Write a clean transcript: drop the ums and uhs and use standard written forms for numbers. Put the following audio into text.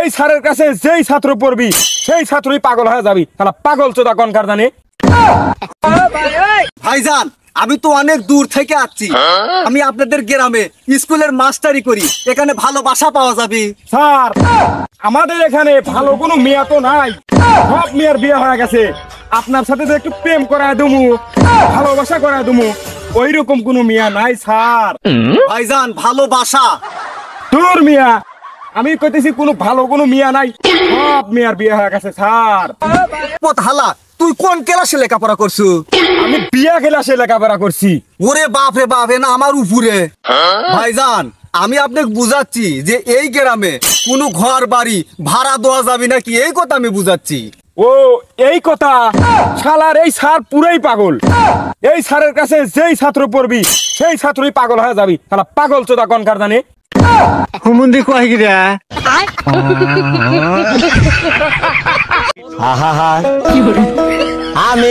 যেই স্যারের কাছে যেই ছাত্র পড়বি সেই ছাত্রই পাগল হয়ে যাবি। তাহলে পাগল চোদা কোনকার জানি। ভাইজান আমি তো অনেক দূর থেকে আসছি, আমি আপনাদের গ্রামে স্কুলের মাস্টারি করি, এখানে ভালোবাসা পাওয়া যাবে? স্যার আমাদের এখানে ভালো কোনো মেয়া তো নাই, সব মেয়ের বিয়ে হয়ে গেছে। আপনার সাথে যে একটু প্রেম করায় দুমু, ভালোবাসা করায় দুমু, ওই রকম কোনো মেয়া নাই স্যার। ভাইজান ভালোবাসা তোর মিয়া, আমি কইতেছি কোনো ভালো কোনো মিয়া নাই, সব মেয়ের বিয়ে হয়ে গেছে স্যার। হালা তুই কোন ক্লাসে লেখাপড়া করছু? আমি বিয়া ক্লাসে লেখাপড়া করছি। ওরে বাপ রে বাপ, না আমার উপরে। ভাইজান আমি আপনাকে বুঝাচ্ছি যে এই গ্রামে কোনো ঘর বাড়ি ভাড়া দেওয়া যাবে নাকি, এই কথা আমি বুঝাচ্ছি। ও এই কথা, শালার এই স্যার পুরাই পাগল। এই স্যারের কাছে যেই ছাত্র পড়বি সেই ছাত্রই পাগল হয়ে যাবি। তাহলে পাগল চোদা কোনকার জানি। হুমুন্দি কয় গিরা আমি